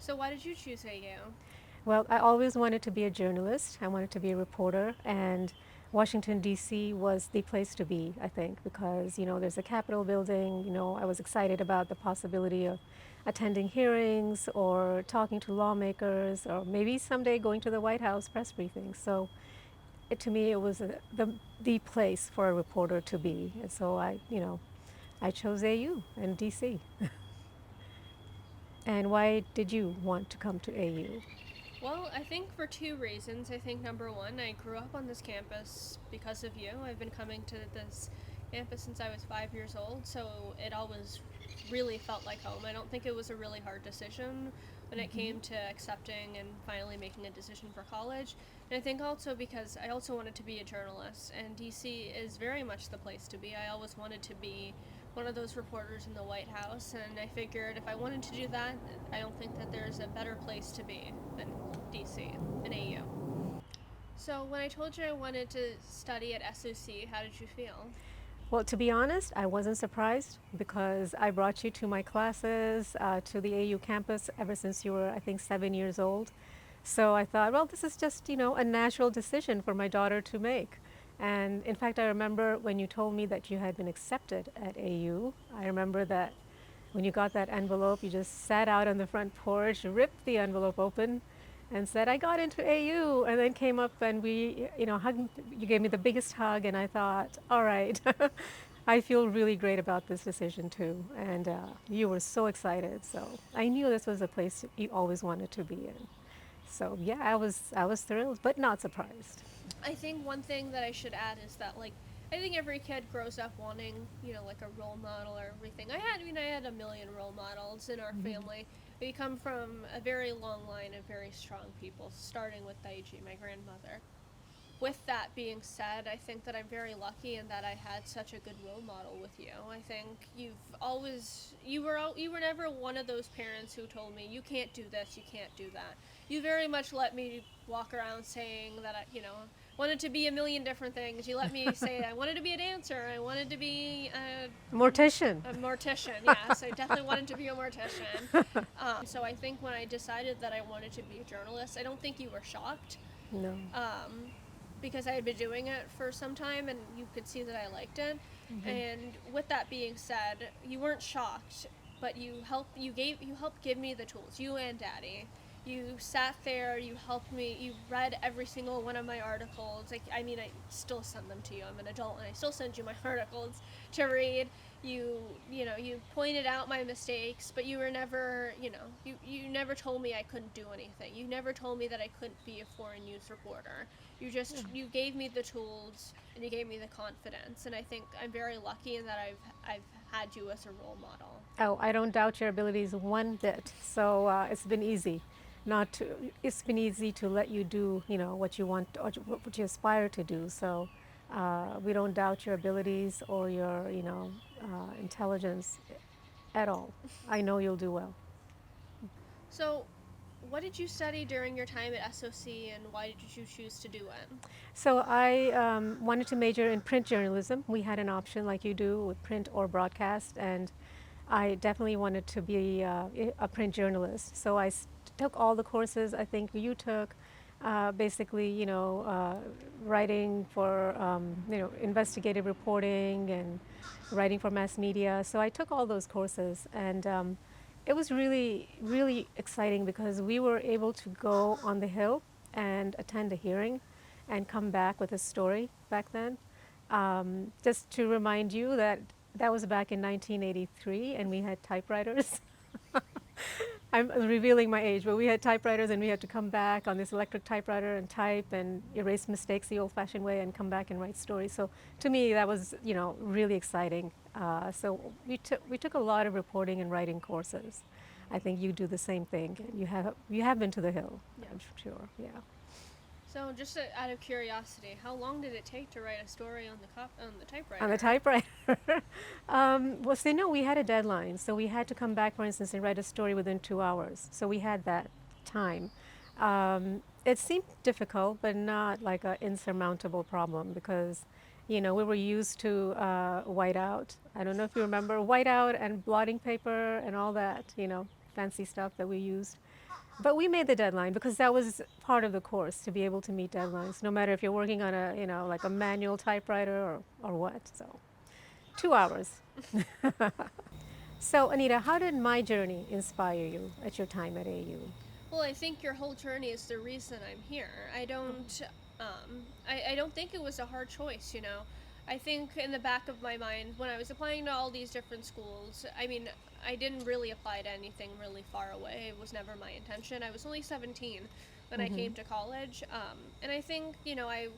So why did you choose AU? Well, I always wanted to be a journalist. I wanted to be a reporter, and Washington, D.C. was the place to be, I think, because, there's a Capitol building. I was excited about the possibility of attending hearings or talking to lawmakers or maybe someday going to the White House press briefings. So to me, it was the place for a reporter to be. And so I chose AU and DC. And why did you want to come to AU? Well, I think for two reasons. I think number one, I grew up on this campus because of you. I've been coming to this campus since I was 5 years old, so it always really felt like home. I don't think it was a really hard decision when it came to accepting and finally making a decision for college. And I think also because I also wanted to be a journalist, and DC is very much the place to be. I always wanted to be one of those reporters in the White House, and I figured if I wanted to do that, I don't think that there's a better place to be than DC and AU. So when I told you I wanted to study at SOC, how did you feel? Well, to be honest, I wasn't surprised because I brought you to my classes, to the AU campus ever since you were, I think, 7 years old. So I thought, well, this is just, a natural decision for my daughter to make. And in fact, I remember when you told me that you had been accepted at AU, I remember that when you got that envelope, you just sat out on the front porch, ripped the envelope open, and said, I got into AU, and then came up and we, hugged, you gave me the biggest hug, and I thought, all right, I feel really great about this decision too. And you were so excited, so I knew this was a place you always wanted to be in. So yeah, I was thrilled, but not surprised. I think one thing that I should add is that I think every kid grows up wanting, like a role model or everything. I had a million role models in our family. We come from a very long line of very strong people, starting with Daiji, my grandmother. With that being said, I think that I'm very lucky in that I had such a good role model with you. I think you were never one of those parents who told me you can't do this, you can't do that. You very much let me walk around saying that I wanted to be a million different things. You let me say I wanted to be a dancer, I wanted to be Mortician. a mortician. Yes, I definitely wanted to be a mortician. So I think when I decided that I wanted to be a journalist, I don't think you were shocked. No. Um, because I had been doing it for some time and you could see that I liked it. And with that being said, you weren't shocked, but you helped give me the tools, you and Daddy. You sat there, you helped me, you read every single one of my articles. I still send them to you. I'm an adult and I still send you my articles to read. You pointed out my mistakes, but you were never, you never told me I couldn't do anything. You never told me that I couldn't be a foreign news reporter. You gave me the tools and you gave me the confidence, and I think I'm very lucky in that I've had you as a role model. Oh, I don't doubt your abilities one bit. So it's been easy. Not to, it's been easy to let you do, what you want or what you aspire to do. So we don't doubt your abilities or your, intelligence at all. I know you'll do well. So, what did you study during your time at SOC, and why did you choose to do it? So I wanted to major in print journalism. We had an option like you do with print or broadcast, and I definitely wanted to be a print journalist. So took all the courses I think you took, basically, writing for, investigative reporting and writing for mass media. So I took all those courses, and it was really, really exciting because we were able to go on the Hill and attend a hearing and come back with a story back then. Just to remind you that that was back in 1983 and we had typewriters. I'm revealing my age, but we had typewriters and we had to come back on this electric typewriter and type and erase mistakes the old-fashioned way and come back and write stories. So to me, that was, really exciting. So we took a lot of reporting and writing courses. I think you do the same thing. You have been to the Hill, Yeah. I'm sure. Yeah. So, just out of curiosity, how long did it take to write a story on the typewriter? On the typewriter. Well, see, no, we had a deadline. So we had to come back, for instance, and write a story within 2 hours. So we had that time. It seemed difficult, but not like an insurmountable problem because, we were used to whiteout. I don't know if you remember whiteout and blotting paper and all that, fancy stuff that we used. But we made the deadline because that was part of the course to be able to meet deadlines, no matter if you're working on a, like a manual typewriter or what. So 2 hours. So Anita, how did my journey inspire you at your time at AU? Well, I think your whole journey is the reason I'm here. I don't think it was a hard choice, you know. I think in the back of my mind, when I was applying to all these different schools, I mean, I didn't really apply to anything really far away. It was never my intention. I was only 17 when I came to college. And I think, you know, I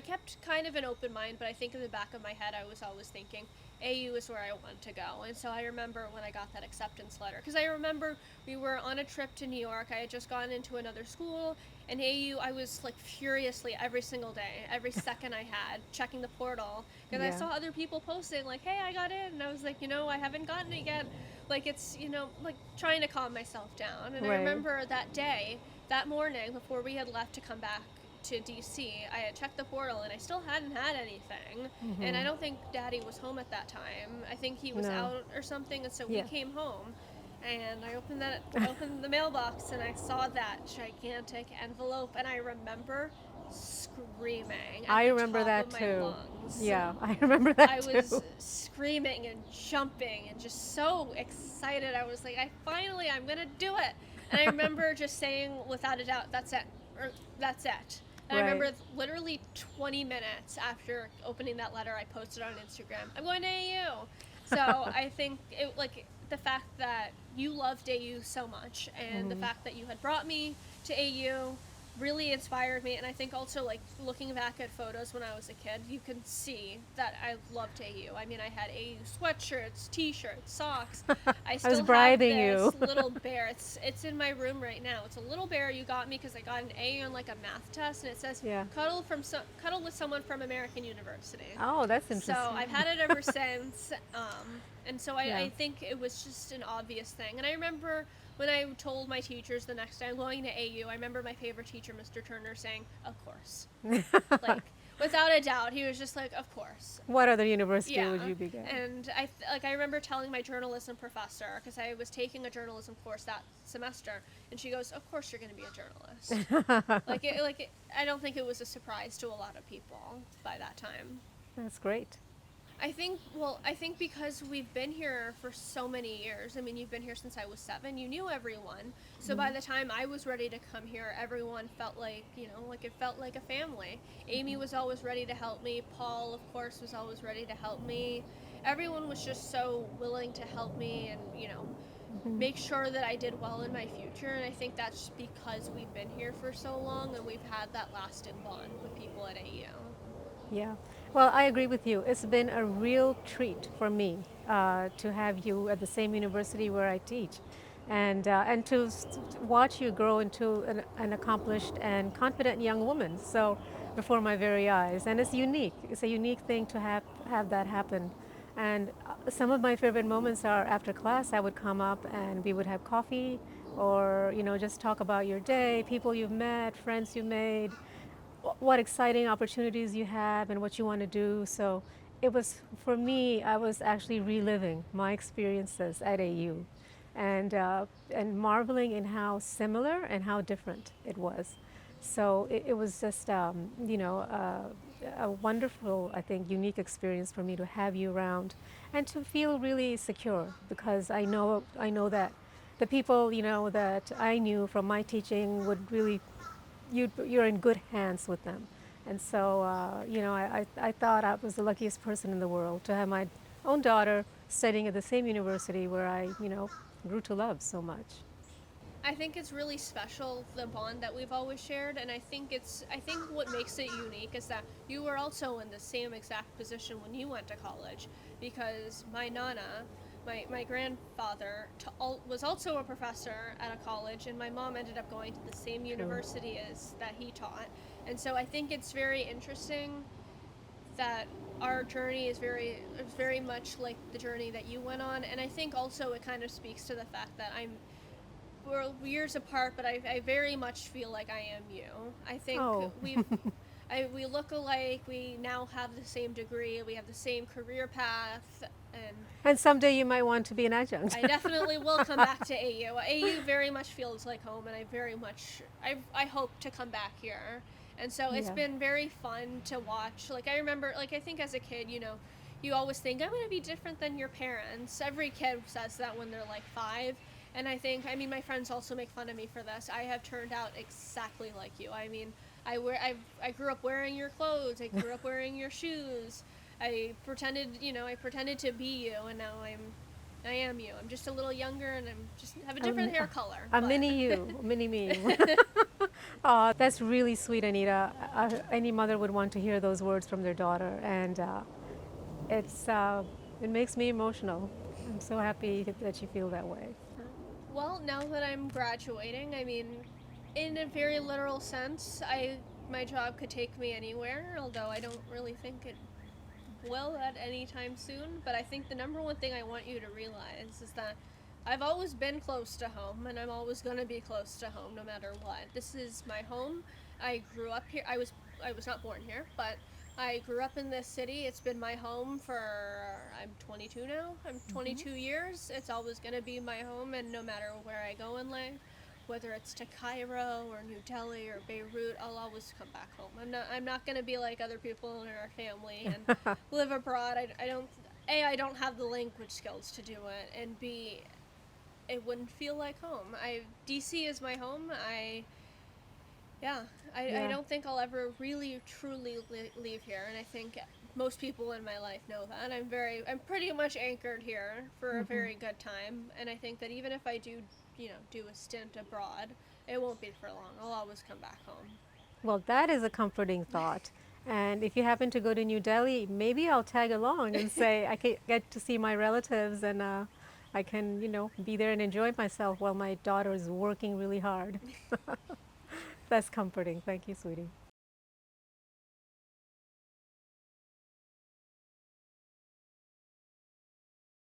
kept kind of an open mind, but I think in the back of my head, I was always thinking, AU is where I want to go. And so I remember when I got that acceptance letter, because I remember we were on a trip to New York. I had just gone into another school, and AU, I was like furiously every single day, every second I had, checking the portal, because I Yeah. saw other people posting, like, hey, I got in. And I was like, you know, I haven't gotten it yet. Like, it's, you know, like trying to calm myself down. And I Right. remember that day, that morning, before we had left to come back to DC, I had checked the portal and I still hadn't had anything. And I don't think Daddy was home at that time. I think he was No. out or something. And so we Yeah. came home, and I opened the mailbox, and I saw that gigantic envelope, and I remember screaming at I the remember top that of my too. lungs. Yeah, I remember that I too. was screaming and jumping and just so excited. I was like, I'm gonna do it. And I remember just saying without a doubt, that's it, or that's it. And I Right. remember literally 20 minutes after opening that letter, I posted on Instagram, I'm going to AU. So I think it, like, the fact that you loved AU so much, and the fact that you had brought me to AU really inspired me. And I think also, like, looking back at photos when I was a kid, you can see that I loved AU. I mean, I had AU sweatshirts, t-shirts, socks. I I was still have bribing this you. little bear. It's in my room right now. It's a little bear you got me because I got an A on like a math test, and it says Yeah. cuddle with someone from American University. Oh, that's So interesting. I've had it ever since. And so Yeah. I think it was just an obvious thing. And I remember when I told my teachers the next day I'm going to AU, I remember my favorite teacher, Mr. Turner, saying, "Of course." Like, without a doubt, he was just like, "Of course." What other university Yeah. would you be going? And I remember telling my journalism professor, because I was taking a journalism course that semester, and she goes, "Of course you're going to be a journalist." I don't think it was a surprise to a lot of people by that time. That's great. I think because we've been here for so many years. I mean, you've been here since I was 7. You knew everyone. So by the time I was ready to come here, everyone felt like, you know, like it felt like a family. Amy was always ready to help me. Paul, of course, was always ready to help me. Everyone was just so willing to help me and, you know, make sure that I did well in my future. And I think that's because we've been here for so long and we've had that lasting bond with people at AU. Yeah. Well, I agree with you. It's been a real treat for me to have you at the same university where I teach, and to watch you grow into an accomplished and confident young woman. So before my very eyes, and it's unique. It's a unique thing to have that happen. And some of my favorite moments are after class. I would come up and we would have coffee, or just talk about your day, people you've met, friends you made, what exciting opportunities you have and what you want to do. So it was, for me, I was actually reliving my experiences at AU, and marveling in how similar and how different it was. So it was just, a wonderful, I think, unique experience for me to have you around and to feel really secure, because I know that the people, that I knew from my teaching would really, you're in good hands with them. And so, I thought I was the luckiest person in the world to have my own daughter studying at the same university where I, grew to love so much. I think it's really special, the bond that we've always shared, and I think what makes it unique is that you were also in the same exact position when you went to college, because my nana, my grandfather was also a professor at a college, and my mom ended up going to the same True. university as that he taught. And so I think it's very interesting that our journey is very much like the journey that you went on. And I think also it kind of speaks to the fact that we're years apart, but I very much feel like I am you. I think Oh, we look alike. We now have the same degree. We have the same career path. And someday you might want to be an adjunct. I definitely will come back to AU. AU very much feels like home, and I hope to come back here. And so it's Yeah. been very fun to watch. Like, I remember, like, I think as a kid, you always think, I'm going to be different than your parents. Every kid says that when they're like 5. And I mean, my friends also make fun of me for this. I have turned out exactly like you. I mean, I grew up wearing your clothes. I grew up wearing your shoes. I pretended to be you, and now I am you. I'm just a little younger, and I'm just have a different hair color. A mini you, mini me. Oh, that's really sweet, Aneeta. Any mother would want to hear those words from their daughter, and it makes me emotional. I'm so happy that you feel that way. Well, now that I'm graduating, I mean, in a very literal sense, my job could take me anywhere, although I don't really think it will at any time soon. But I think the number one thing I want you to realize is that I've always been close to home, and I'm always going to be close to home no matter what. This is my home. I grew up here. I was not born here, but I grew up in this city. It's been my home for I'm 22 now. I'm 22 years. It's always going to be my home, and no matter where I go in life, whether it's to Cairo or New Delhi or Beirut, I'll always come back home. I'm not going to be like other people in our family and live abroad. I don't have the language skills to do it, and B, it wouldn't feel like home. DC is my home. I don't think I'll ever really truly leave here, and I think most people in my life know that. I'm pretty much anchored here for a very good time, and I think that even if I do a stint abroad, it won't be for long. I'll always come back home. Well, that is a comforting thought. And if you happen to go to New Delhi, maybe I'll tag along and say I can get to see my relatives, and I can, be there and enjoy myself while my daughter is working really hard. That's comforting. Thank you, sweetie.